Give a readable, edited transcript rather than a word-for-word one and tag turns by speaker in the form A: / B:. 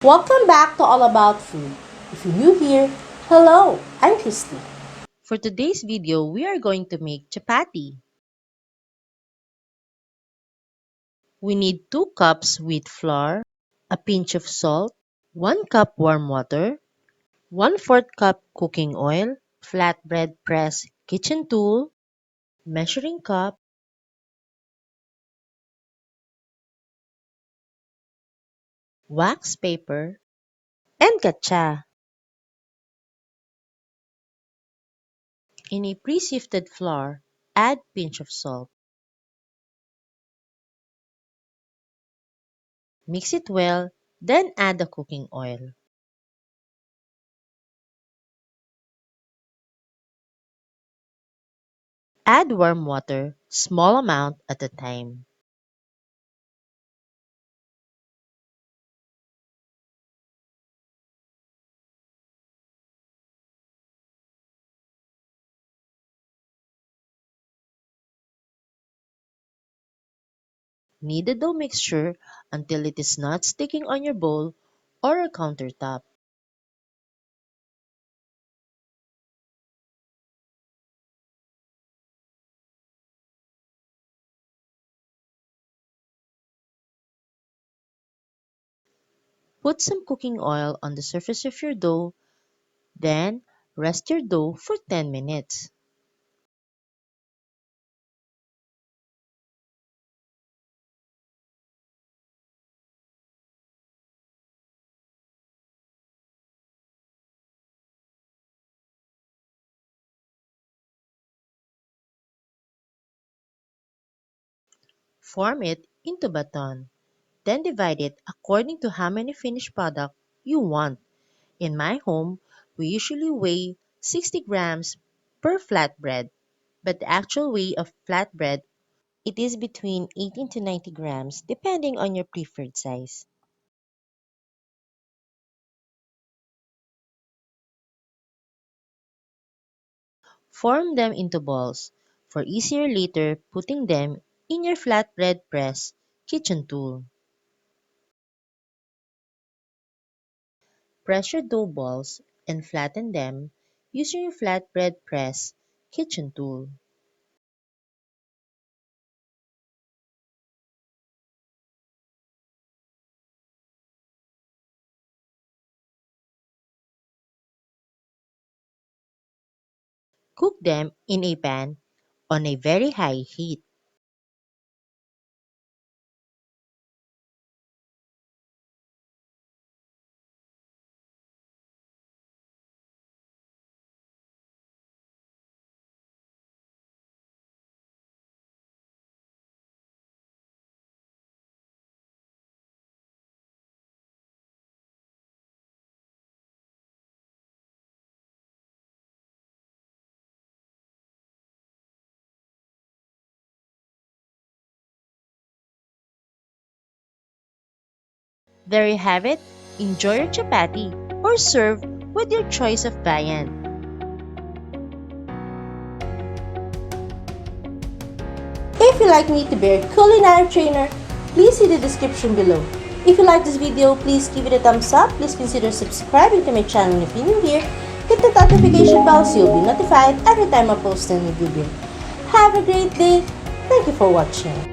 A: Welcome back to All About Food. If you're new here, hello, I'm Christie.
B: For today's video, we are going to make chapati. We need 2 cups wheat flour, a pinch of salt, 1 cup warm water, 1/4 cup cooking oil, flatbread press kitchen tool, measuring cup, wax paper, and katsa. In a pre-sifted flour, add pinch of salt. Mix it well, then add the cooking oil. Add warm water, small amount at a time. Knead the dough mixture until it is not sticking on your bowl or a countertop. Put some cooking oil on the surface of your dough, then rest your dough for 10 minutes. Form it into baton, then divide it according to how many finished product you want. In my home, we usually weigh 60 grams per flatbread, but the actual weight of flatbread it is between 18 to 90 grams depending on your preferred size. Form them into balls for easier later putting them in your flatbread press kitchen tool. Press your dough balls and flatten them using your flatbread press kitchen tool. Cook them in a pan on a very high heat. There you have it. Enjoy your chapati or serve with your choice of viand.
A: If you'd like me to be a culinary trainer, please see the description below. If you like this video, please give it a thumbs up. Please consider subscribing to my channel if you're new here. Hit the notification bell so you'll be notified every time I post a new video. Have a great day. Thank you for watching.